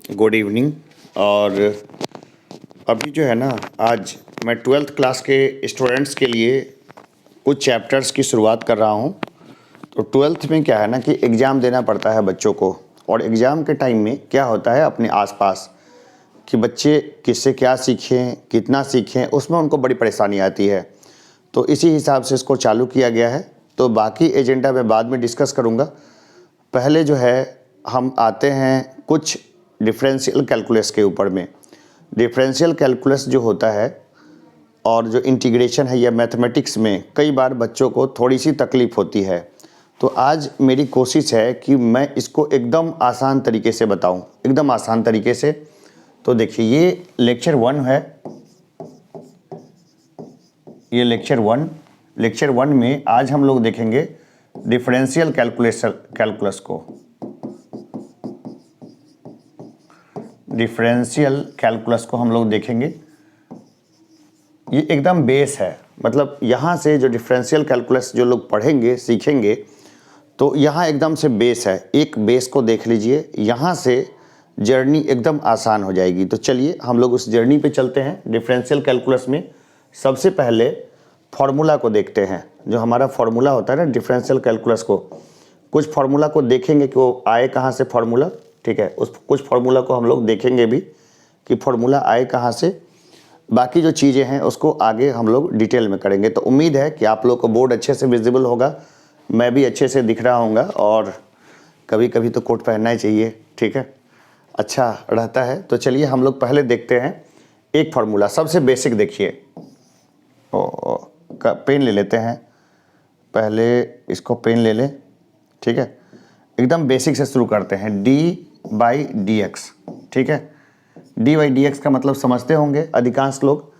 Good evening. और अभी जो है ना, आज मैं 12th क्लास के स्टूडेंट्स के लिए कुछ चैप्टर्स की शुरुआत कर रहा हूँ। तो 12th में क्या है ना कि एग्ज़ाम देना पड़ता है बच्चों को, और एग्ज़ाम के टाइम में क्या होता है अपने आसपास कि बच्चे किससे क्या सीखें, कितना सीखें, उसमें उनको बड़ी परेशानी आती है। तो इसी हिसाब से इसको चालू किया गया है। तो बाकी एजेंडा मैं बाद में डिस्कस करूँगा। पहले जो है हम आते हैं कुछ डिफरेंशियल कैलकुलस के ऊपर में। डिफरेंशियल कैलकुलस जो होता है और जो इंटीग्रेशन है, या मैथमेटिक्स में कई बार बच्चों को थोड़ी सी तकलीफ़ होती है। तो आज मेरी कोशिश है कि मैं इसको एकदम आसान तरीके से बताऊं, एकदम आसान तरीके से। तो देखिए, ये लेक्चर 1 है, ये लेक्चर 1 में आज हम लोग देखेंगे डिफरेंशियल कैलकुलस को। डिफरेंशियल कैलकुलस को हम लोग देखेंगे। ये एकदम बेस है, मतलब यहाँ से जो डिफरेंशियल कैलकुलस जो लोग पढ़ेंगे, सीखेंगे, तो यहाँ एकदम से बेस है। एक बेस को देख लीजिए, यहाँ से जर्नी एकदम आसान हो जाएगी। तो चलिए हम लोग उस जर्नी पे चलते हैं। डिफरेंशियल कैलकुलस में सबसे पहले फार्मूला को देखते हैं। जो हमारा फार्मूला होता है ना डिफरेंशियल कैलकुलस को, कुछ फार्मूला को देखेंगे कि वो आए कहाँ से फार्मूला, ठीक है। उस कुछ फार्मूला को हम लोग देखेंगे भी कि फार्मूला आए कहाँ से। बाकी जो चीज़ें हैं उसको आगे हम लोग डिटेल में करेंगे। तो उम्मीद है कि आप लोग को बोर्ड अच्छे से विजिबल होगा, मैं भी अच्छे से दिख रहा हूँगा, और कभी कभी तो कोट पहनना ही चाहिए, ठीक है, अच्छा रहता है। तो चलिए हम लोग पहले देखते हैं एक फार्मूला। सबसे बेसिक देखिए, पेन ले लेते हैं, पहले इसको पेन ले लें, ठीक है। एकदम बेसिक से शुरू करते हैं। d/dx, ठीक है। d/dx का मतलब समझते होंगे अधिकांश लोग।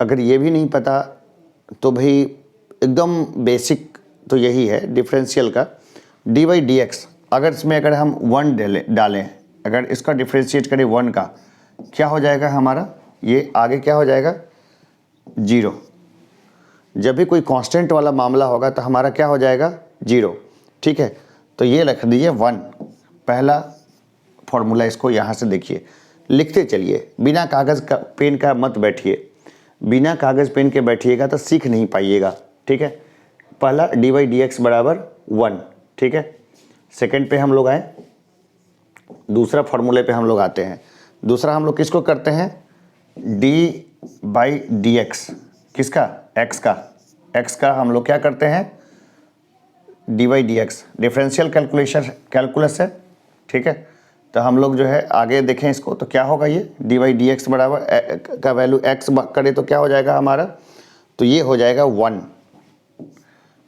अगर ये भी नहीं पता तो भाई एकदम बेसिक तो यही है डिफरेंशियल का। d/dx अगर हम 1 डालें, अगर इसका डिफ्रेंशिएट करें 1 का, क्या हो जाएगा हमारा, ये आगे क्या हो जाएगा, 0। जब भी कोई कांस्टेंट वाला मामला होगा तो हमारा क्या हो जाएगा, 0, ठीक है। तो ये रख दीजिए 1, पहला फॉर्मूला। इसको यहाँ से देखिए, लिखते चलिए, बिना कागज़ का पेन का मत बैठिए। बिना कागज़ पेन के बैठिएगा तो सीख नहीं पाइएगा, ठीक है। पहला d/dx बराबर 1, ठीक है। सेकंड पे हम लोग आए, दूसरा फॉर्मूले पे हम लोग आते हैं। दूसरा हम लोग किसको करते हैं, d/dx, किसका, x का हम लोग क्या करते हैं, d/dx डिफरेंशियल कैलकुलस है, ठीक है। तो हम लोग जो है आगे देखें इसको, तो क्या होगा, ये d/dx बराबर का वैल्यू x करे तो क्या हो जाएगा हमारा, तो ये हो जाएगा 1।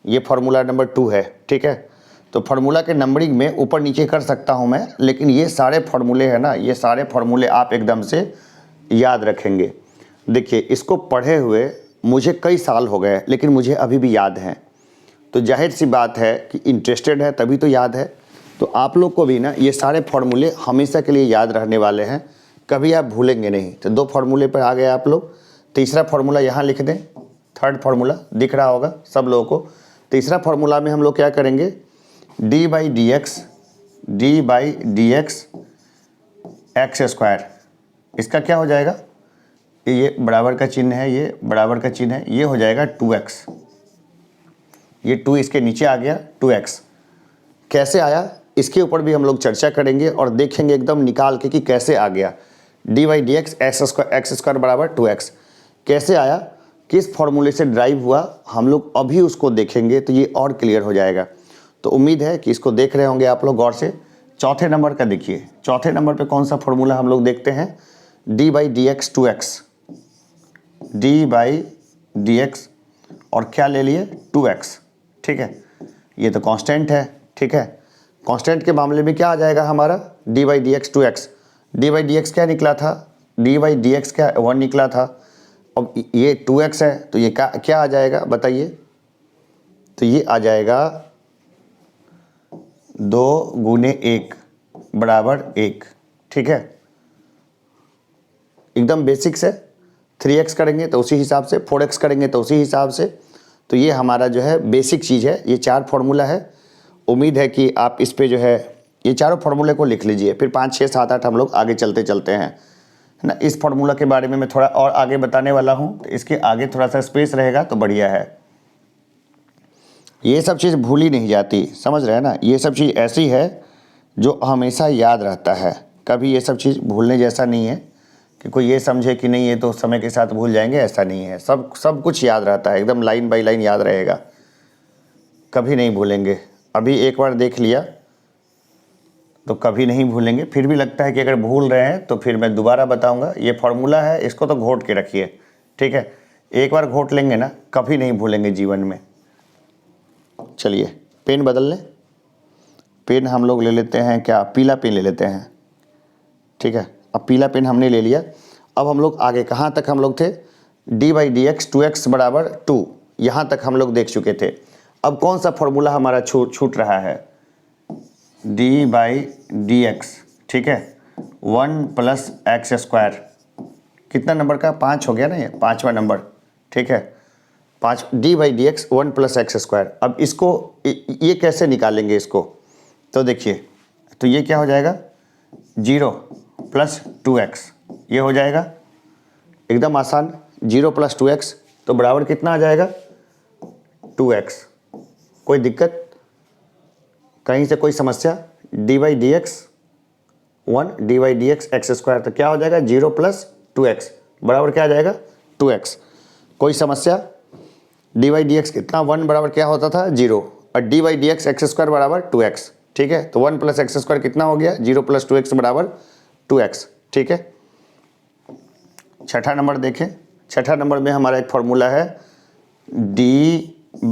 ये फार्मूला नंबर 2 है, ठीक है। तो फार्मूला के नंबरिंग में ऊपर नीचे कर सकता हूँ मैं, लेकिन ये सारे फार्मूले हैं ना, ये सारे फार्मूले आप एकदम से याद रखेंगे। देखिए, इसको पढ़े हुए मुझे कई साल हो गए, लेकिन मुझे अभी भी याद हैं। तो जाहिर सी बात है कि इंटरेस्टेड है तभी तो याद है। तो आप लोग को भी ना ये सारे फार्मूले हमेशा के लिए याद रहने वाले हैं, कभी आप भूलेंगे नहीं। तो 2 फार्मूले पर आ गए आप लोग। तीसरा फार्मूला यहाँ लिख दें, थर्ड फार्मूला दिख रहा होगा सब लोगों को। तीसरा फार्मूला में हम लोग क्या करेंगे, d/dx x², इसका क्या हो जाएगा, ये बराबर का चिन्ह है, ये बराबर का चिन्ह है, ये हो जाएगा 2x। ये 2 इसके नीचे आ गया, 2x कैसे आया इसके ऊपर भी हम लोग चर्चा करेंगे और देखेंगे एकदम निकाल के कि कैसे आ गया। d/dx x² बराबर 2x कैसे आया, किस फॉर्मूले से ड्राइव हुआ, हम लोग अभी उसको देखेंगे, तो ये और क्लियर हो जाएगा। तो उम्मीद है कि इसको देख रहे होंगे आप लोग गौर से। चौथे नंबर का देखिए, चौथे नंबर पे कौन सा फॉर्मूला हम लोग देखते हैं, d/dx 2x, d/dx और क्या ले लिए, 2x, ठीक है। ये तो कांस्टेंट है, ठीक है। कांस्टेंट के मामले में क्या आ जाएगा हमारा, d/dx 2x। d/dx क्या निकला था, d/dx क्या 1 निकला था। अब ये 2x है तो ये क्या आ जाएगा बताइए, तो ये आ जाएगा 2 × 1 बराबर 1, ठीक है। एकदम बेसिक से 3x करेंगे तो उसी हिसाब से, 4x करेंगे तो उसी हिसाब से। तो ये हमारा जो है बेसिक चीज़ है, ये 4 फार्मूला है। उम्मीद है कि आप इस पे जो है ये चारों फार्मूले को लिख लीजिए, फिर 5, 6, 7, 8 हम लोग आगे चलते चलते हैं, है ना। इस फार्मूला के बारे में मैं थोड़ा और आगे बताने वाला हूँ, तो इसके आगे थोड़ा सा स्पेस रहेगा तो बढ़िया है। ये सब चीज़ भूली नहीं जाती, समझ रहे हैं ना। ये सब चीज़ ऐसी है जो हमेशा याद रहता है, कभी ये सब चीज़ भूलने जैसा नहीं है कि कोई ये समझे कि नहीं ये तो समय के साथ भूल जाएंगे, ऐसा नहीं है। सब कुछ याद रहता है, एकदम लाइन बाय लाइन याद रहेगा, कभी नहीं भूलेंगे। अभी एक बार देख लिया तो कभी नहीं भूलेंगे। फिर भी लगता है कि अगर भूल रहे हैं तो फिर मैं दोबारा बताऊंगा। ये फार्मूला है, इसको तो घोट के रखिए, ठीक है। एक बार घोट लेंगे ना, कभी नहीं भूलेंगे जीवन में। चलिए पेन बदल लें। पेन हम लोग ले लेते हैं क्या, पीला पेन ले लेते हैं, ठीक है। अब पीला पेन हमने ले लिया। अब हम लोग आगे कहाँ तक हम लोग थे, d/dx 2x बराबर 2, यहाँ तक हम लोग देख चुके थे। अब कौन सा फॉर्मूला हमारा छूट रहा है, d/dx, ठीक है, 1 + x²। कितना नंबर का, 5 हो गया ना, ये 5वां नंबर, ठीक है। 5 d/dx 1 + x²। अब इसको ये कैसे निकालेंगे इसको, तो देखिए, तो ये क्या हो जाएगा, 0 + 2x, ये हो जाएगा एकदम आसान। 0 + 2x तो बराबर कितना आ जाएगा, 2x। कोई दिक्कत, कहीं से कोई समस्या, d/dx 1 d/dx x², तो क्या हो जाएगा, 0 + 2x बराबर क्या आ जाएगा, 2x। कोई समस्या, d/dx कितना, 1 बराबर क्या होता था, 0, और d/dx x² बराबर 2x, ठीक है। तो 1 + x² कितना हो गया, 0 + 2x बराबर 2x, ठीक है। छठा नंबर देखें। छठा नंबर में हमारा एक फॉर्मूला है d/dx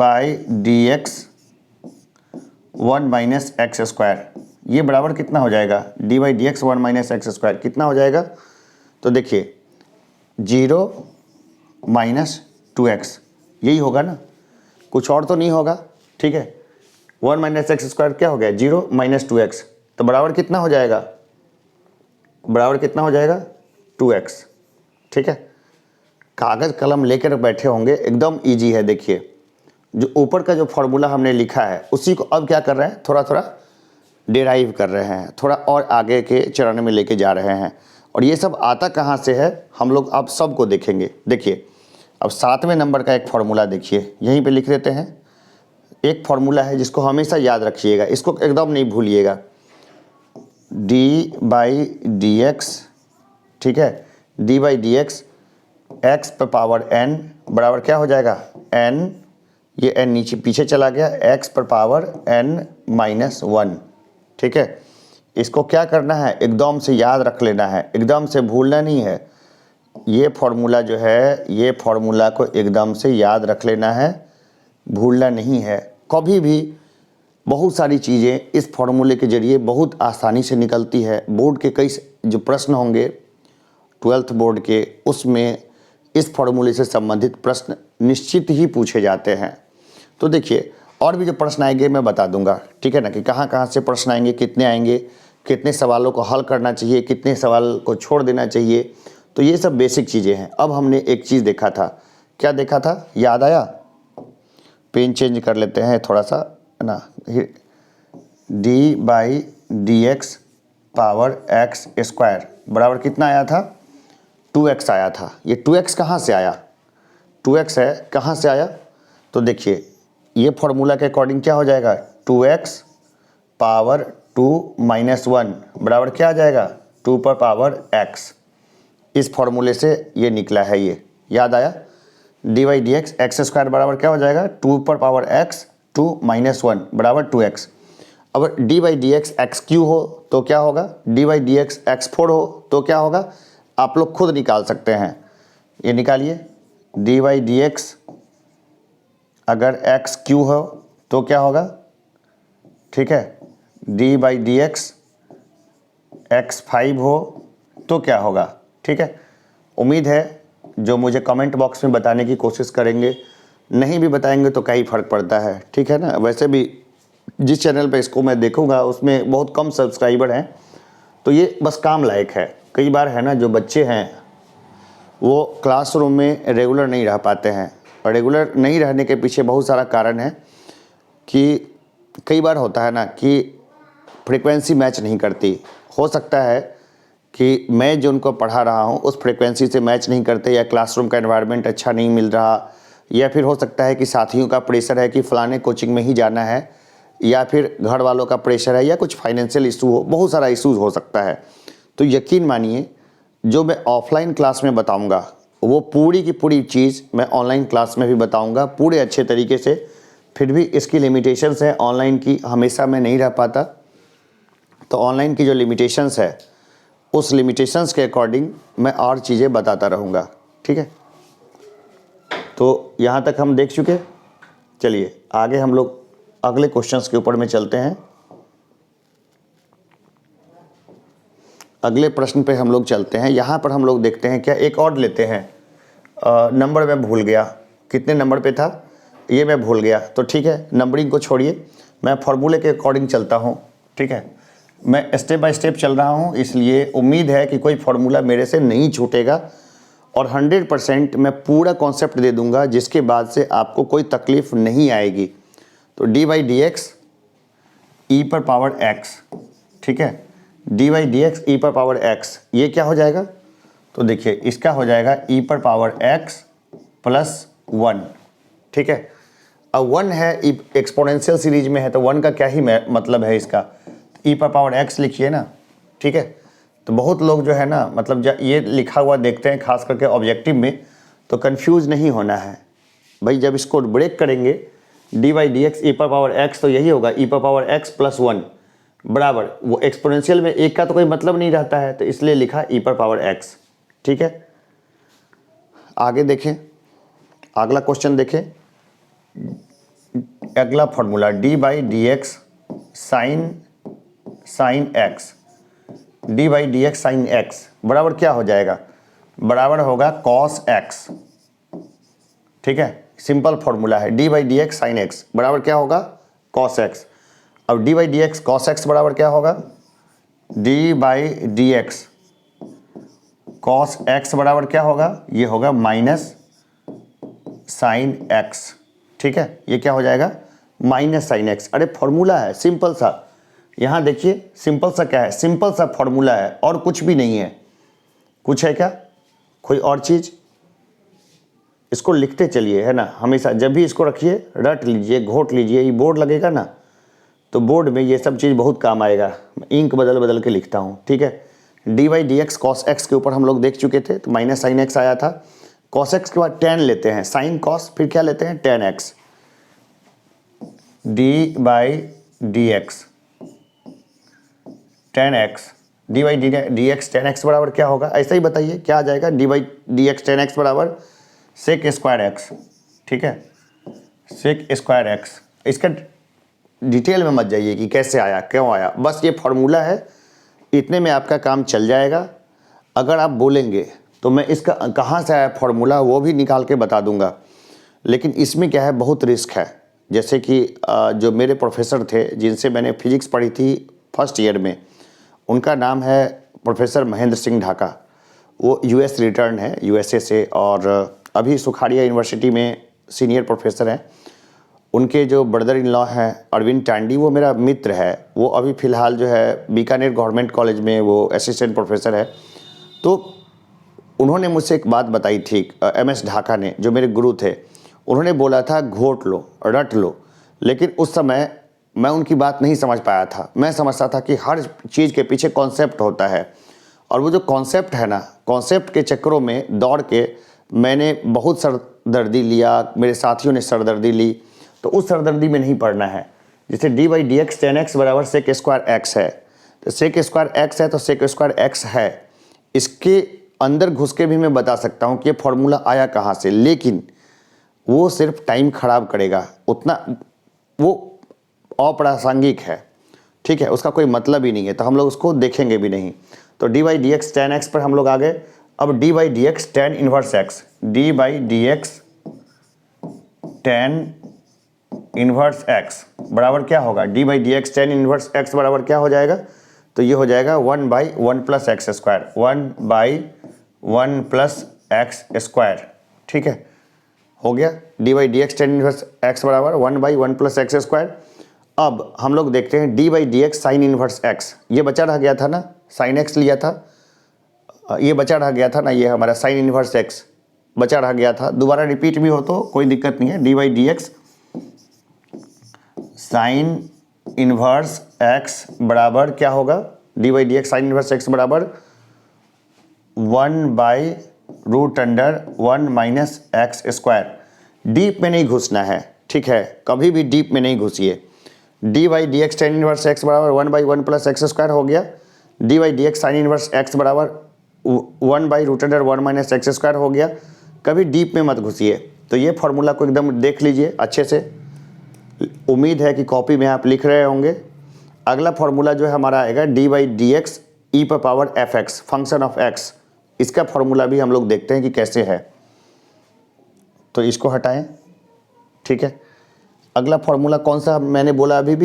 1 - x²। ये बराबर कितना हो जाएगा, d/dx 1 - x² कितना हो जाएगा, तो देखिए 0 - 2x, यही होगा ना, कुछ और तो नहीं होगा, ठीक है। 1 - x² क्या हो गया, 0 - 2x, तो बराबर कितना हो जाएगा, बराबर कितना हो जाएगा, 2x, ठीक है। कागज़ कलम लेकर बैठे होंगे, एकदम इजी है। देखिए जो ऊपर का जो फॉर्मूला हमने लिखा है उसी को अब क्या कर रहे हैं, थोड़ा थोड़ा डिराइव कर रहे हैं, थोड़ा और आगे के चरण में लेके जा रहे हैं। और ये सब आता कहाँ से है, हम लोग अब सबको देखेंगे। देखिए अब 7वें नंबर का एक फार्मूला देखिए, यहीं पे लिख देते हैं। एक फार्मूला है जिसको हमेशा याद रखिएगा, इसको एकदम नहीं भूलिएगा, d/dx, ठीक है, d/dx x⁻n बराबर क्या हो जाएगा, n, ये n नीचे पीछे चला गया, x⁻n-1, ठीक है। इसको क्या करना है, एकदम से याद रख लेना है, एकदम से भूलना नहीं है। ये फार्मूला जो है, ये फार्मूला को एकदम से याद रख लेना है, भूलना नहीं है कभी भी। बहुत सारी चीज़ें इस फार्मूले के ज़रिए बहुत आसानी से निकलती है। बोर्ड के कई जो प्रश्न होंगे 12th बोर्ड के, उसमें इस फार्मूले से संबंधित प्रश्न निश्चित ही पूछे जाते हैं। तो देखिए और भी जो प्रश्न आएंगे मैं बता दूंगा, ठीक है ना, कि कहाँ कहाँ से प्रश्न आएंगे, कितने आएंगे, कितने सवालों को हल करना चाहिए, कितने सवाल को छोड़ देना चाहिए। तो ये सब बेसिक चीज़ें हैं। अब हमने एक चीज़ देखा था, क्या देखा था, याद आया, पेन चेंज कर लेते हैं थोड़ा सा, है ना। d/dx पावर x² बराबर कितना आया था, 2x आया था। ये 2x कहाँ से आया, 2x है, कहाँ से आया, तो देखिए ये फॉर्मूला के अकॉर्डिंग क्या हो जाएगा, 2x पावर 2 - 1 बराबर क्या आ जाएगा, 2 पर पावर x। इस फॉर्मूले से ये निकला है, ये याद आया। d/dx x² बराबर क्या हो जाएगा, 2 पर पावर x 2 - 1 बराबर 2x। अगर d/dx x³ हो तो क्या होगा, d/dx x4 हो तो क्या होगा, आप लोग खुद निकाल सकते हैं। ये निकालिए, d/dx अगर x³ हो तो क्या होगा, ठीक है, d/dx x5 हो तो क्या होगा, ठीक है। उम्मीद है जो मुझे कमेंट बॉक्स में बताने की कोशिश करेंगे, नहीं भी बताएंगे तो क्या ही फ़र्क पड़ता है, ठीक है ना। वैसे भी जिस चैनल पे इसको मैं देखूंगा उसमें बहुत कम सब्सक्राइबर हैं, तो ये बस काम लायक है। कई बार है ना, जो बच्चे हैं वो क्लासरूम में रेगुलर नहीं रह पाते हैं, और रेगुलर नहीं रहने के पीछे बहुत सारा कारण है कि कई बार होता है ना कि फ्रीक्वेंसी मैच नहीं करती। हो सकता है कि मैं जो उनको पढ़ा रहा हूँ उस फ्रीक्वेंसी से मैच नहीं करते, या क्लासरूम का एनवायरनमेंट अच्छा नहीं मिल रहा, या फिर हो सकता है कि साथियों का प्रेशर है कि फ़लाने कोचिंग में ही जाना है, या फिर घर वालों का प्रेशर है, या कुछ फाइनेंशियल इशू हो, बहुत सारा इशूज़ हो सकता है। तो यकीन मानिए जो मैं ऑफलाइन क्लास में बताऊंगा वो पूरी की पूरी चीज़ मैं ऑनलाइन क्लास में भी बताऊंगा पूरे अच्छे तरीके से। फिर भी इसकी लिमिटेशंस है, ऑनलाइन की हमेशा मैं नहीं रह पाता, तो ऑनलाइन की जो लिमिटेशंस है उस लिमिटेशंस के अकॉर्डिंग मैं और चीज़ें बताता रहूँगा। ठीक है, तो यहाँ तक हम देख चुके। चलिए आगे हम लोग अगले क्वेश्चंस के ऊपर में चलते हैं। अगले प्रश्न पे हम लोग चलते हैं। यहाँ पर हम लोग देखते हैं, क्या एक और लेते हैं। नंबर मैं भूल गया, कितने नंबर पे था ये मैं भूल गया, तो ठीक है नंबरिंग को छोड़िए, मैं फार्मूले के अकॉर्डिंग चलता हूँ। ठीक है, मैं स्टेप बाय स्टेप चल रहा हूँ, इसलिए उम्मीद है कि कोई फार्मूला मेरे से नहीं छूटेगा और 100% मैं पूरा कॉन्सेप्ट दे दूँगा, जिसके बाद से आपको कोई तकलीफ़ नहीं आएगी। तो डी बाई डी एक्स ई पर पावर एक्स, ठीक है, डी बाई डी एक्स ई पर पावर एक्स, ये क्या हो जाएगा? तो देखिए इसका हो जाएगा ई पर पावर एक्स प्लस 1। ठीक है, अब 1 है, एक्सपोनेंशियल सीरीज में है तो 1 का क्या ही मतलब है इसका, ई पर पावर एक्स लिखिए ना। ठीक है, तो बहुत लोग जो है ना मतलब जब ये लिखा हुआ देखते हैं खास करके ऑब्जेक्टिव में, तो कंफ्यूज नहीं होना है भाई। जब इसको ब्रेक करेंगे डी बाई डी एक्स ई पर पावर एक्स, तो यही होगा ई पर पावर एक्स प्लस 1 बराबर, वो एक्सपोनेंशियल में एक का तो कोई मतलब नहीं रहता है, तो इसलिए लिखा ई पर पावर एक्स। ठीक है, आगे देखें, अगला क्वेश्चन देखें। अगला formula D by d x sine x, D by d x sine x बराबर क्या हो जाएगा? बराबर होगा कॉस एक्स। ठीक है, सिंपल फॉर्मूला है, d by d x sine x बराबर क्या होगा? Cos x. अब d by d x cos x बराबर क्या होगा? D by d x cos x बराबर क्या होगा? ये होगा माइनस साइन एक्स। ठीक है, ये क्या हो जाएगा? Minus sine x. अरे फॉर्मूला है सिंपल सा, यहाँ देखिए सिंपल सा क्या है, सिंपल सा फॉर्मूला है और कुछ भी नहीं है। कुछ है क्या कोई और चीज़? इसको लिखते चलिए, है ना, हमेशा जब भी इसको रखिए रट लीजिए, घोट लीजिए, ये बोर्ड लगेगा ना तो बोर्ड में ये सब चीज़ बहुत काम आएगा। इंक बदल बदल के लिखता हूँ। ठीक है, d by d x cos x के ऊपर हम लोग देख चुके थे, तो माइनस साइन एक्स आया था। कॉस एक्स के बाद टेन लेते हैं, साइन कॉस, फिर क्या लेते हैं? Ten x. D by d x ten x, D by d x ten x बराबर क्या होगा? ऐसा ही बताइए क्या आ जाएगा? D by d x ten x बराबर सेक स्क्वायर एक्स। ठीक है, सेक स्क्वायर एक्स। इसका डिटेल में मत जाइए कि कैसे आया क्यों आया, बस ये फॉर्मूला है, इतने में आपका काम चल जाएगा। अगर आप बोलेंगे तो मैं इसका कहाँ से आया फॉर्मूला वो भी निकाल के बता दूंगा, लेकिन इसमें क्या है, बहुत रिस्क है। जैसे कि जो मेरे प्रोफेसर थे जिनसे मैंने फिजिक्स पढ़ी थी फर्स्ट ईयर में, उनका नाम है प्रोफेसर महेंद्र सिंह ढाका। वो यूएस रिटर्न है, यूएसए से, और अभी सुखाड़िया यूनिवर्सिटी में सीनियर प्रोफेसर हैं। उनके जो ब्रदर इन लॉ हैं अरविंद टांडी, वो मेरा मित्र है, वो अभी फ़िलहाल जो है बीकानेर गवर्नमेंट कॉलेज में वो असिस्टेंट प्रोफेसर है। तो उन्होंने मुझसे एक बात बताई थी, MS ढाका ने, जो मेरे गुरु थे, उन्होंने बोला था घोट लो रट लो, लेकिन उस समय मैं उनकी बात नहीं समझ पाया था। मैं समझता था कि हर चीज़ के पीछे कॉन्सेप्ट होता है, और वो जो कॉन्सेप्ट है ना, कॉन्सेप्ट के चक्करों में दौड़ के मैंने बहुत सरदर्दी लिया, मेरे साथियों ने सरदर्दी ली, तो उस सरदर्दी में नहीं पढ़ना है। जैसे D by d x ten x बराबर सेक स्क्वायर एक्स है, तो सेक स्क्वायर एक्स है तो सेक स्क्वायर एक्स है, इसके अंदर घुस के भी मैं बता सकता हूँ कि ये फॉर्मूला आया कहाँ से, लेकिन वो सिर्फ टाइम खराब करेगा, उतना वो अप्रासंगिक है। ठीक है, उसका कोई मतलब ही नहीं है, तो हम लोग उसको देखेंगे भी नहीं। तो D by d x ten x पर हम लोग आ गए। अब d by d x tan inverse x, D by d x tan inverse x बराबर क्या होगा? D by d x tan inverse x बराबर क्या हो जाएगा? तो ये हो जाएगा 1 by 1 plus x square, 1 by 1 plus x square. ठीक है, हो गया d by d x tan inverse x बराबर 1 बाई 1 प्लस एक्स स्क्वायर। अब हम लोग देखते हैं D by d x sine inverse x, ये बचा रह गया था ना, साइन एक्स लिया था, ये बचा रह गया था ना, ये हमारा साइन इनवर्स एक्स बचा रह गया था। दोबारा रिपीट भी हो तो कोई दिक्कत नहीं है। D by d x sine inverse x बराबर क्या होगा, d by d x sine inverse x बराबर 1/√1 माइनस एक्स स्क्वायर। डीप में नहीं घुसना है, ठीक है, कभी भी डीप में नहीं घुसिए। D by d x sine inverse x बराबर 1/1 प्लस एक्स स्क्वायर हो गया। D by d x sine inverse x बराबर 1/√1 माइनस एक्स स्क्वायर हो गया। कभी डीप में मत घुसिए। तो ये फॉर्मूला को एकदम देख लीजिए अच्छे से, उम्मीद है कि कॉपी में आप लिख रहे होंगे। अगला फॉर्मूला जो है हमारा आएगा डी बाई डी एक्स ई पर power F x function of x. इसका फॉर्मूला भी हम लोग देखते हैं कि कैसे है, तो इसको हटाएं, ठीक है। अगला फॉर्मूला कौन सा मैंने बोला अभी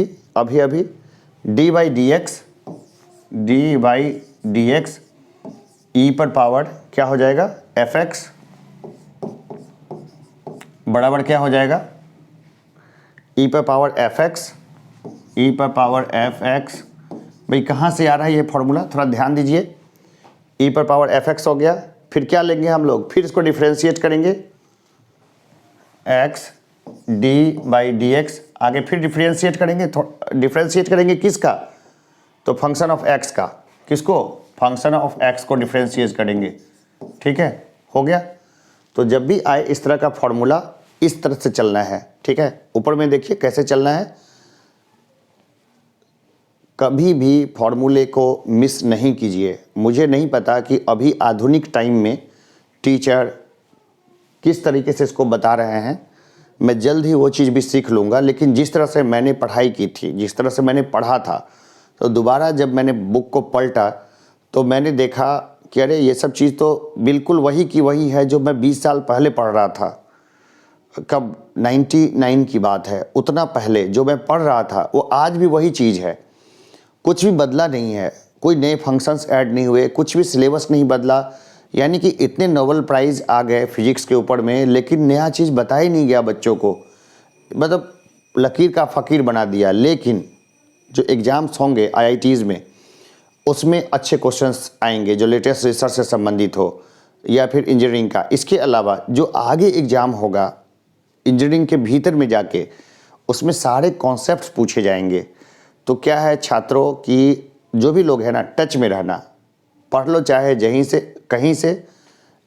डी बाई डी एक्स ई पर पावर क्या हो जाएगा एफ एक्स बराबर क्या हो जाएगा ई पर पावर एफ एक्स। भाई कहाँ से आ रहा है ये फॉर्मूला, थोड़ा ध्यान दीजिए। ई पर पावर एफ एक्स हो गया, फिर क्या लेंगे हम लोग, फिर इसको डिफ्रेंशिएट करेंगे x D by d x, आगे फिर डिफ्रेंशिएट करेंगे किसका, तो फंक्शन ऑफ एक्स का। किसको, फंक्शन ऑफ एक्स को डिफ्रेंशिएट करेंगे, ठीक है, हो गया। तो जब भी आए इस तरह का फॉर्मूला इस तरह से चलना है, ठीक है। ऊपर में देखिए कैसे चलना है, कभी भी फॉर्मूले को मिस नहीं कीजिए। मुझे नहीं पता कि अभी आधुनिक टाइम में टीचर किस तरीके से इसको बता रहे हैं, मैं जल्द ही वो चीज़ भी सीख लूँगा। लेकिन जिस तरह से मैंने पढ़ाई की थी, जिस तरह से मैंने पढ़ा था, तो दोबारा जब मैंने बुक को पलटा तो मैंने देखा कि अरे ये सब चीज़ तो बिल्कुल वही की वही है जो मैं 20 साल पहले पढ़ रहा था। कब 99 की बात है, उतना पहले जो मैं पढ़ रहा था वो आज भी वही चीज़ है, कुछ भी बदला नहीं है, कोई नए फंक्शंस ऐड नहीं हुए, कुछ भी सिलेबस नहीं बदला। यानी कि इतने नोबेल प्राइज़ आ गए फिजिक्स के ऊपर में, लेकिन नया चीज़ बताया ही नहीं गया बच्चों को, मतलब लकीर का फ़कीर बना दिया। लेकिन जो एग्ज़ाम्स होंगे IITs में, उसमें अच्छे क्वेश्चंस आएंगे जो लेटेस्ट रिसर्च से संबंधित हो, या फिर इंजीनियरिंग का। इसके अलावा जो आगे एग्ज़ाम होगा इंजीनियरिंग के भीतर में जाके, उसमें सारे कॉन्सेप्ट्स पूछे जाएंगे। तो क्या है छात्रों की, जो भी लोग हैं ना, टच में रहना, पढ़ लो चाहे जहीं से कहीं से,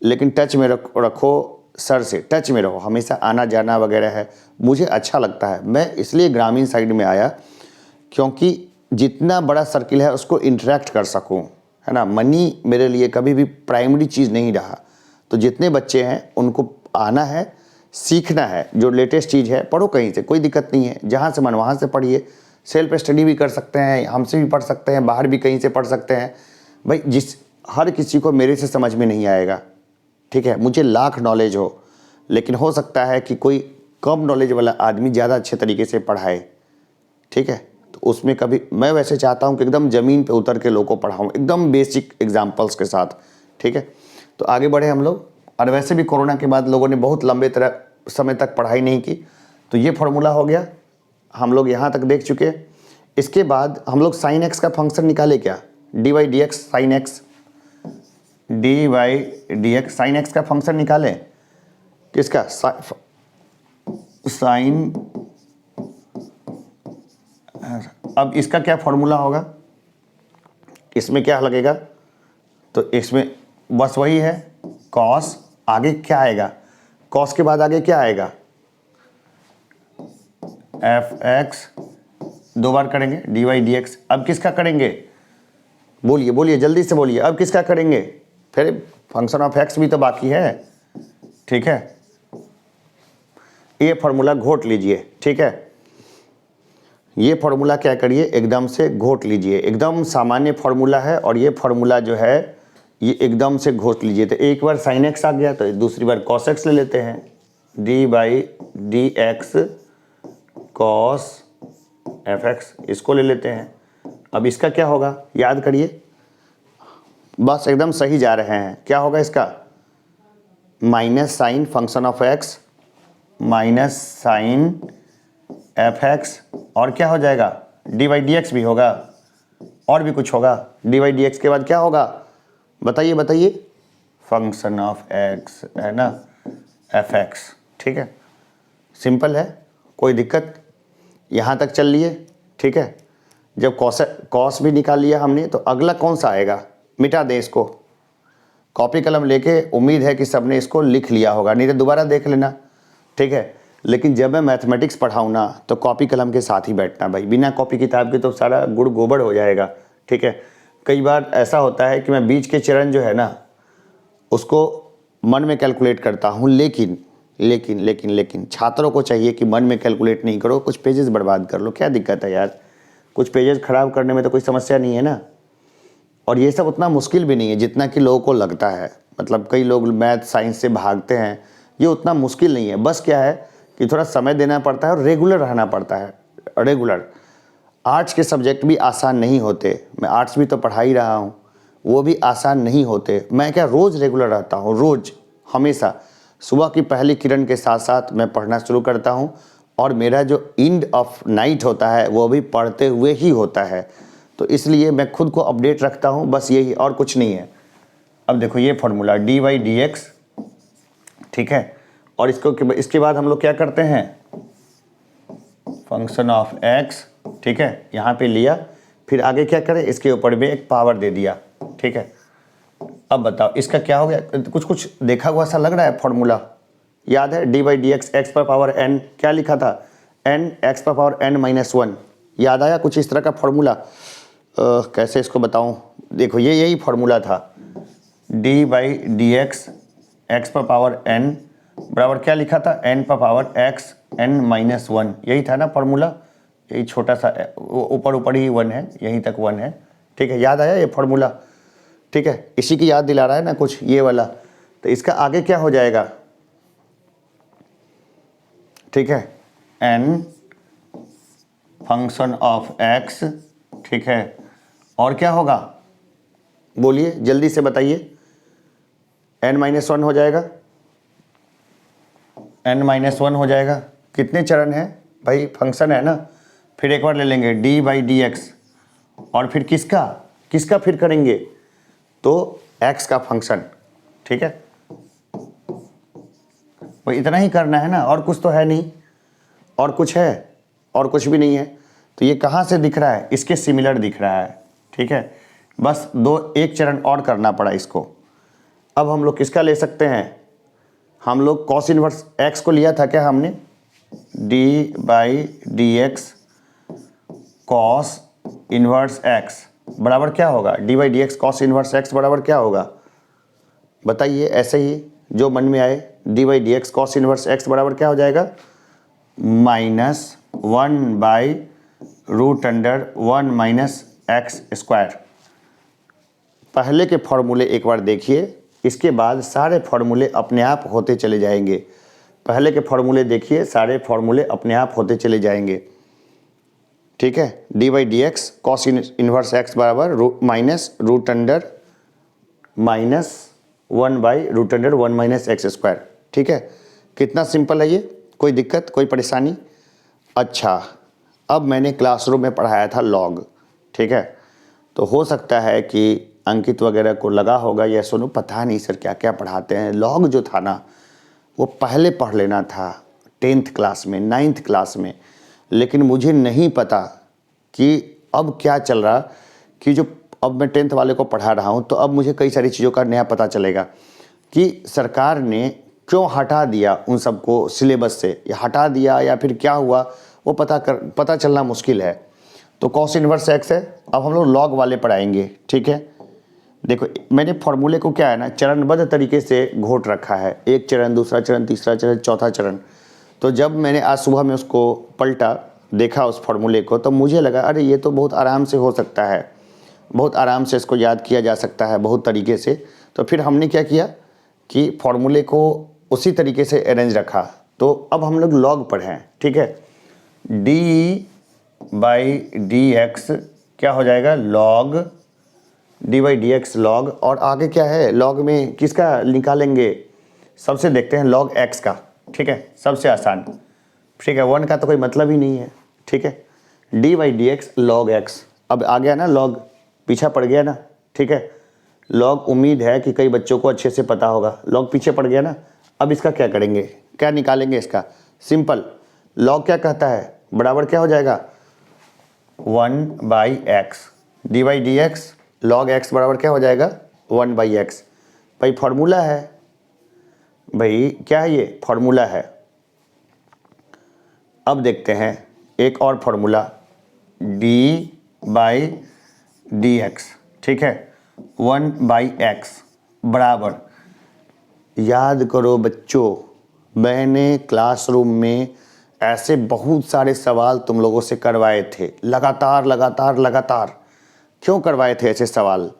लेकिन टच में रखो, सर से टच में रहो, हमेशा आना जाना वगैरह है। मुझे अच्छा लगता है, मैं इसलिए ग्रामीण साइड में आया क्योंकि जितना बड़ा सर्किल है उसको इंटरेक्ट कर सकूं, है ना। मनी मेरे लिए कभी भी प्राइमरी चीज़ नहीं रहा। तो जितने बच्चे हैं उनको आना है, सीखना है, जो लेटेस्ट चीज़ है पढ़ो कहीं से, कोई दिक्कत नहीं है, जहाँ से मन वहाँ से पढ़िए। सेल्फ स्टडी भी कर सकते हैं, हमसे भी पढ़ सकते हैं, बाहर भी कहीं से पढ़ सकते हैं। भाई हर किसी को मेरे से समझ में नहीं आएगा, ठीक है। मुझे लाख नॉलेज हो, लेकिन हो सकता है कि कोई कम नॉलेज वाला आदमी ज़्यादा अच्छे तरीके से पढ़ाए, ठीक है। तो उसमें कभी मैं वैसे चाहता हूँ कि एकदम ज़मीन पे उतर के लोगों को पढ़ाऊँ, एकदम बेसिक एग्जाम्पल्स के साथ, ठीक है। तो आगे बढ़े हम लोग। और वैसे भी कोरोना के बाद लोगों ने बहुत लंबे समय तक पढ़ाई नहीं की, तो ये फॉर्मूला हो गया, हम लोग यहाँ तक देख चुके हैं। इसके बाद हम लोग साइन एक्स का फंक्शन निकाले क्या, D by d x sine x, D by d x sine x का फंक्शन निकाले, किसका, साइन। अब इसका क्या फॉर्मूला होगा, इसमें क्या लगेगा, तो इसमें बस वही है कॉस, आगे क्या आएगा, कॉस के बाद आगे क्या आएगा, एफ एक्स, दो बार करेंगे डी वाई डी एक्स। अब किसका करेंगे, बोलिए बोलिए जल्दी से बोलिए, अब किसका करेंगे, फिर फंक्शन ऑफ एक्स भी तो बाकी है, ठीक है। ये फॉर्मूला घोट लीजिए, ठीक है। ये फॉर्मूला क्या करिए, एकदम से घोट लीजिए, एकदम सामान्य फॉर्मूला है, और ये फॉर्मूला जो है ये एकदम से घोट लीजिए। तो एक बार साइन एक्स आ गया, तो दूसरी बार कॉस एक्स ले लेते हैं, D by d x cos F x, इसको ले लेते हैं। अब इसका क्या होगा, याद करिए, बस एकदम सही जा रहे हैं। क्या होगा इसका, minus sine function of x, minus sine f x और क्या हो जाएगा, डी वाई डी एक्स भी होगा और भी कुछ होगा। डी वाई डी एक्स के बाद क्या होगा बताइए बताइए, फंक्शन ऑफ एक्स है ना, एफ एक्स। ठीक है, सिंपल है, कोई दिक्कत, यहाँ तक चल लिए। ठीक है, जब कॉस भी निकाल लिया हमने तो अगला कौन सा आएगा, मिटा दें इसको। कॉपी कलम लेके उम्मीद है कि सबने इसको लिख लिया होगा, नहीं तो दोबारा देख लेना। ठीक है, लेकिन जब मैं मैथमेटिक्स पढ़ाऊँ ना तो कॉपी कलम के साथ ही बैठना भाई, बिना कॉपी किताब के तो सारा गुड़ गोबर हो जाएगा। ठीक है, कई बार ऐसा होता है कि मैं बीच के चरण जो है ना उसको मन में कैलकुलेट करता हूँ, लेकिन लेकिन लेकिन लेकिन छात्रों को चाहिए कि मन में कैलकुलेट नहीं करो, कुछ पेजेस बर्बाद कर लो, क्या दिक्कत है यार, कुछ पेजेस खराब करने में तो कोई समस्या नहीं है ना। और ये सब उतना मुश्किल भी नहीं है जितना कि लोगों को लगता है, मतलब कई लोग मैथ साइंस से भागते हैं, ये उतना मुश्किल नहीं है। बस क्या है कि थोड़ा समय देना पड़ता है और रेगुलर रहना पड़ता है, रेगुलर। आर्ट्स के सब्जेक्ट भी आसान नहीं होते, मैं आर्ट्स भी तो पढ़ा ही रहा हूँ, वो भी आसान नहीं होते। मैं क्या रोज़ रेगुलर रहता हूँ, रोज़ हमेशा सुबह की पहली किरण के साथ साथ मैं पढ़ना शुरू करता हूँ और मेरा जो एंड ऑफ नाइट होता है वो भी पढ़ते हुए ही होता है। तो इसलिए मैं खुद को अपडेट रखता हूँ, बस यही और कुछ नहीं है। अब देखो ये formula d y d x, ठीक है, और इसके बाद हम लोग क्या करते हैं, फंक्शन ऑफ एक्स, ठीक है, यहाँ पे लिया, फिर आगे क्या करें, इसके ऊपर भी एक पावर दे दिया। ठीक है, अब बताओ इसका क्या हो गया, कुछ कुछ देखा हुआ सा लग रहा है फॉर्मूला, याद है डी बाई डी एक्स, एक्स पर पावर एन, क्या लिखा था, एन एक्स पर पावर एन माइनस वन, याद आया कुछ इस तरह का फॉर्मूला। कैसे इसको बताऊं, देखो ये यही फॉर्मूला था, डी बाई डी एक्स, एक्स पर पावर एन बराबर क्या लिखा था, एन पर power x n minus one, यही था ना फॉर्मूला, यही छोटा सा ऊपर ऊपर ही वन है, यहीं तक वन है। ठीक है, याद आया ये फॉर्मूला, ठीक है, इसी की याद दिला रहा है ना कुछ ये वाला। तो इसका आगे क्या हो जाएगा, ठीक है, एन फंक्शन ऑफ एक्स, ठीक है, और क्या होगा बोलिए जल्दी से बताइए, एन माइनस वन हो जाएगा, एन माइनस वन हो जाएगा। कितने चरण है भाई, फंक्शन है ना, फिर एक बार ले लेंगे डी बाई डी एक्स, और फिर किसका किसका फिर करेंगे, तो x का फंक्शन। ठीक है, वो इतना ही करना है ना, और कुछ तो है नहीं, और कुछ है, और कुछ भी नहीं है। तो ये कहाँ से दिख रहा है, इसके सिमिलर दिख रहा है। ठीक है, बस एक चरण और करना पड़ा इसको। अब हम लोग किसका ले सकते हैं, हम लोग कॉस इनवर्स x को लिया था क्या हमने, D by d x cos inverse x बराबर क्या होगा, d by d x cos inverse x बराबर क्या होगा बताइए, ऐसे ही जो मन में आए। D by d x cos inverse x बराबर क्या हो जाएगा, minus one by root under one minus x square. पहले के फॉर्मूले एक बार देखिए, इसके बाद सारे फॉर्मूले अपने आप होते चले जाएंगे। पहले के फॉर्मूले देखिए, सारे फॉर्मूले अपने आप होते चले जाएंगे। ठीक है, d by d x cos inverse x बराबर minus root under minus one by root under one minus x square. ठीक है, कितना सिंपल है ये, कोई दिक्कत कोई परेशानी। अच्छा, अब मैंने क्लासरूम में पढ़ाया था लॉग, ठीक है, तो हो सकता है कि अंकित वगैरह को लगा होगा या सुनो पता नहीं सर क्या क्या पढ़ाते हैं। लॉग जो था ना वो पहले पढ़ लेना था 10th क्लास में, 9th क्लास में, लेकिन मुझे नहीं पता कि अब क्या चल रहा, कि जो अब मैं 10th वाले को पढ़ा रहा हूँ तो अब मुझे कई सारी चीज़ों का नया पता चलेगा कि सरकार ने क्यों हटा दिया उन सबको सिलेबस से, या हटा दिया या फिर क्या हुआ वो पता चलना मुश्किल है। तो कॉस इनवर्स एक्स है, अब हम लोग लॉग वाले पढ़ाएंगे। ठीक है, देखो मैंने फॉर्मूले को क्या है ना चरणबद्ध तरीके से घोट रखा है, एक चरण, दूसरा चरण, तीसरा चरण, चौथा चरण। तो जब मैंने आज सुबह में उसको पलटा देखा उस फॉर्मूले को, तो मुझे लगा अरे ये तो बहुत आराम से हो सकता है, बहुत आराम से इसको याद किया जा सकता है बहुत तरीके से। तो फिर हमने क्या किया कि फॉर्मूले को उसी तरीके से अरेंज रखा। तो अब हम लोग लॉग पढ़ें। ठीक है, डी बाई डी एक्स क्या हो जाएगा, log D by d x log, और आगे क्या है लॉग में किसका निकालेंगे, सबसे देखते हैं लॉग एक्स का। ठीक है, सबसे आसान ठीक है, 1 का तो कोई मतलब ही नहीं है। ठीक है, d by d x log x, अब आ गया ना लॉग, पीछा पड़ गया ना। ठीक है, लॉग उम्मीद है कि कई बच्चों को अच्छे से पता होगा, लॉग पीछे पड़ गया ना। अब इसका क्या करेंगे, क्या निकालेंगे इसका, सिंपल, लॉग क्या कहता है, बराबर क्या हो जाएगा 1 by x, D by d x log x बराबर क्या हो जाएगा 1 बाई एक्स। भाई फॉर्मूला है, भाई क्या है ये, फॉर्मूला है। अब देखते हैं एक और formula, D by d x, ठीक है, 1 बाई एक्स बराबर, याद करो बच्चों, मैंने क्लासरूम में ऐसे बहुत सारे सवाल तुम लोगों से करवाए थे, लगातार लगातार लगातार। क्यों करवाए थे ऐसे सवाल,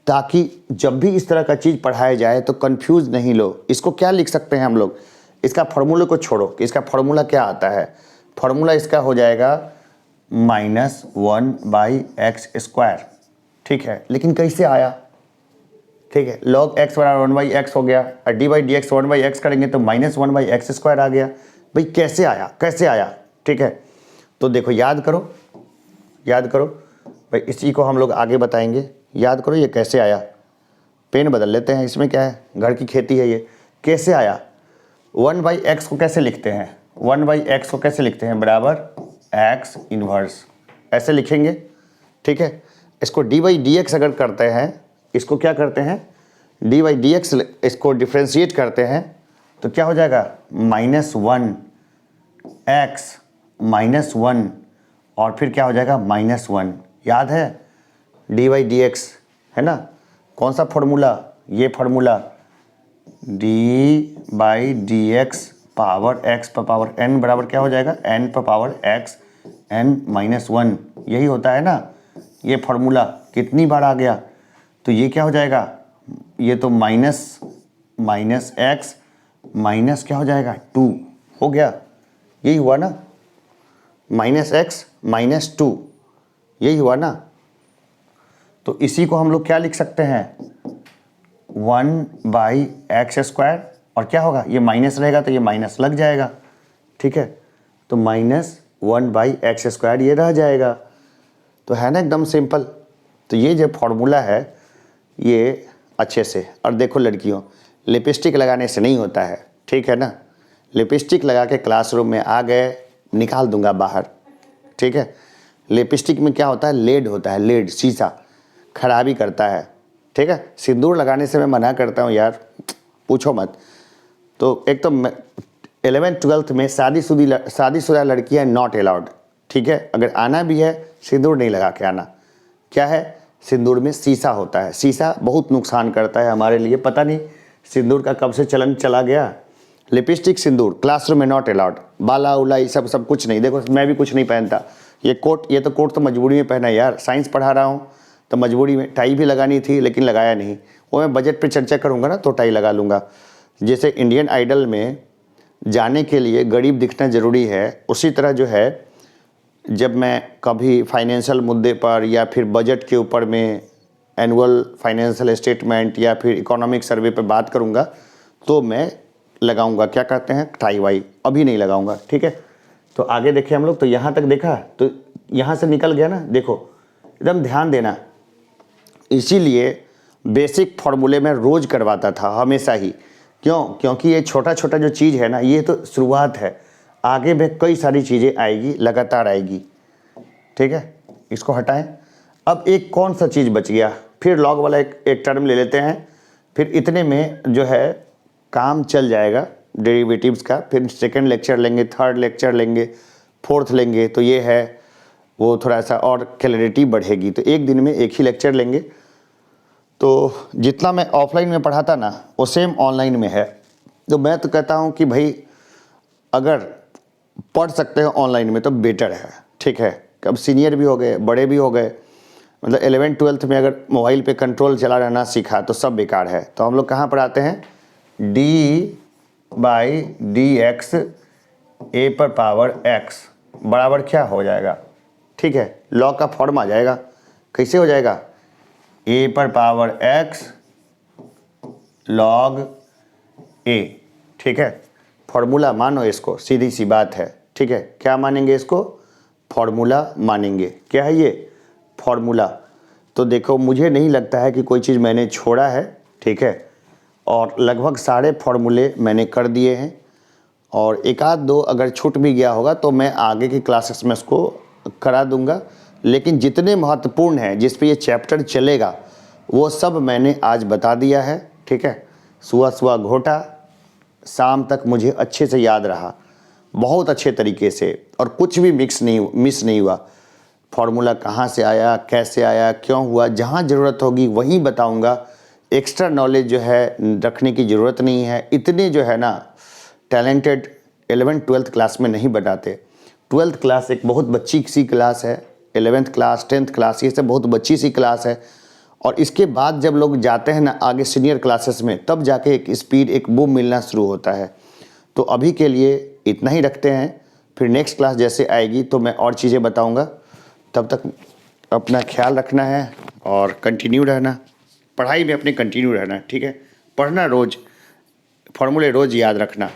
ताकि जब भी इस तरह का चीज़ पढ़ाया जाए तो कंफ्यूज नहीं लो। इसको क्या लिख सकते हैं हम लोग, इसका फॉर्मूले को छोड़ो कि इसका फॉर्मूला क्या आता है, फॉर्मूला इसका हो जाएगा -1 बाई एक्स स्क्वायर। ठीक है, लेकिन कैसे आया, ठीक है, log x बराबर 1 बाई एक्स हो गया, और D by d x 1 by x करेंगे तो -1 बाई एक्स स्क्वायर आ गया। भाई कैसे आया, कैसे आया। ठीक है, तो देखो याद करो, याद करो भाई, इसी को हम लोग आगे बताएंगे। याद करो ये कैसे आया, पेन बदल लेते हैं, इसमें क्या है, घर की खेती है ये। कैसे आया, 1 बाई एक्स को कैसे लिखते हैं, 1 बाई एक्स को कैसे लिखते हैं, बराबर एक्स इन्वर्स, ऐसे लिखेंगे। ठीक है, इसको डी बाई डी एक्स अगर करते हैं, इसको क्या करते हैं, डी बाई डी एक्स, इसको डिफ्रेंशिएट करते हैं तो क्या हो जाएगा -1 एक्स -1, और फिर क्या हो जाएगा -1। याद है डी बाई डी एक्स है ना, कौन सा फॉर्मूला, ये formula, D by d x power x पर पावर एन बराबर क्या हो जाएगा n पर पावर एक्स n-1, यही होता है ना ये फॉर्मूला। कितनी बार आ गया, तो ये क्या हो जाएगा, ये तो माइनस एक्स माइनस क्या हो जाएगा 2 हो गया, यही हुआ ना, -x -2, यही हुआ ना। तो इसी को हम लोग क्या लिख सकते हैं 1 बाई एक्स स्क्वायर, और क्या होगा, ये माइनस रहेगा तो ये माइनस लग जाएगा। ठीक है, तो -1 बाई एक्स स्क्वायर ये रह जाएगा। तो है ना एकदम सिंपल। तो ये जो फॉर्मूला है ये अच्छे से, और देखो लड़कियों, लिपस्टिक लगाने से नहीं होता है, ठीक है ना, लिपस्टिक लगा के क्लासरूम में आ गए, निकाल दूंगा बाहर। ठीक है, लिपस्टिक में क्या होता है, लेड होता है, लेड शीशा खराबी करता है। ठीक है, सिंदूर लगाने से मैं मना करता हूँ यार, पूछो मत। तो एक तो 11th-12th में शादीशुदा लड़कियाँ नॉट अलाउड। ठीक है, अगर आना भी है सिंदूर नहीं लगा के आना। क्या है, सिंदूर में शीशा होता है, शीशा बहुत नुकसान करता है हमारे लिए, पता नहीं सिंदूर का कब से चलन चला गया। लिपस्टिक सिंदूर क्लासरूम में नॉट अलाउड, बाला उला ये सब कुछ नहीं। देखो मैं भी कुछ नहीं पहनता, ये कोट, ये तो कोट तो मजबूरी में पहना यार, साइंस पढ़ा रहा हूँ तो मजबूरी में। टाई भी लगानी थी लेकिन लगाया नहीं, वो मैं बजट पे चर्चा करूँगा ना तो टाई लगा लूँगा। जैसे इंडियन आइडल में जाने के लिए गरीब दिखना ज़रूरी है, उसी तरह जो है जब मैं कभी फाइनेंशियल मुद्दे पर या फिर बजट के ऊपर में एनुअल फाइनेंशियल स्टेटमेंट या फिर इकोनॉमिक सर्वे पर बात करूँगा तो मैं लगाऊंगा, क्या कहते हैं, टाई वाई, अभी नहीं लगाऊंगा। ठीक है, तो आगे देखें हम लोग, तो यहाँ तक देखा, तो यहाँ से निकल गया ना, देखो एकदम ध्यान देना। इसीलिए बेसिक फॉर्मूले में रोज़ करवाता था हमेशा ही, क्यों, क्योंकि ये छोटा छोटा जो चीज़ है ना, ये तो शुरुआत है, आगे में कई सारी चीज़ें आएगी, लगातार आएगी। ठीक है, इसको हटाएं। अब एक कौन सा चीज़ बच गया, फिर लॉग वाला एक टर्म ले लेते हैं, फिर इतने में जो है काम चल जाएगा डेरिवेटिव्स का। फिर सेकंड लेक्चर लेंगे, थर्ड लेक्चर लेंगे, फोर्थ लेंगे, तो ये है वो थोड़ा सा और क्लैरिटी बढ़ेगी। तो एक दिन में एक ही लेक्चर लेंगे। तो जितना मैं ऑफलाइन में पढ़ाता ना वो सेम ऑनलाइन में है। तो मैं तो कहता हूँ कि भाई अगर पढ़ सकते हो ऑनलाइन में तो बेटर है। ठीक है, अब सीनियर भी हो गए, बड़े भी हो गए, मतलब 11th-12th में अगर मोबाइल पे कंट्रोल चला रहना सीखा तो सब बेकार है। तो हम लोग कहाँ पर आते हैं, डी बाई डी एक्स ए पर पावर एक्स बराबर क्या हो जाएगा। ठीक है, लॉग का फॉर्म आ जाएगा, कैसे हो जाएगा, ए पर पावर एक्स लॉग ए। ठीक है, फॉर्मूला मानो इसको, सीधी सी बात है। ठीक है, क्या मानेंगे इसको? फॉर्मूला मानेंगे। क्या है ये? फॉर्मूला। तो देखो, मुझे नहीं लगता है कि कोई चीज़ मैंने छोड़ा है, ठीक है, और लगभग सारे फॉर्मूले मैंने कर दिए हैं, और एक आध दो अगर छूट भी गया होगा तो मैं आगे की क्लासेस में उसको करा दूंगा। लेकिन जितने महत्वपूर्ण हैं, जिस पे ये चैप्टर चलेगा, वो सब मैंने आज बता दिया है, ठीक है। सुबह सुबह घोटा, शाम तक मुझे अच्छे से याद रहा, बहुत अच्छे तरीके से, और कुछ भी मिस नहीं हुआ। फार्मूला कहाँ से आया, कैसे आया, क्यों हुआ, जहाँ ज़रूरत होगी वहीं बताऊंगा। एक्स्ट्रा नॉलेज जो है रखने की ज़रूरत नहीं है। इतने जो है ना टैलेंटेड 11th-12th क्लास में नहीं बताते। 12th क्लास एक बहुत बच्ची सी क्लास है, 11th क्लास 10th क्लास ये सब बहुत बच्ची सी क्लास है, और इसके बाद जब लोग जाते हैं ना आगे सीनियर क्लासेस में, तब जाके एक स्पीड, एक बूम मिलना शुरू होता है। तो अभी के लिए इतना ही रखते हैं, फिर नेक्स्ट क्लास जैसे आएगी तो मैं और चीज़ें बताऊंगा। तब तक अपना ख्याल रखना है और कंटिन्यू रहना, पढ़ाई में अपने कंटिन्यू रहना, ठीक है। पढ़ना रोज़, फॉर्मूले रोज़ याद रखना।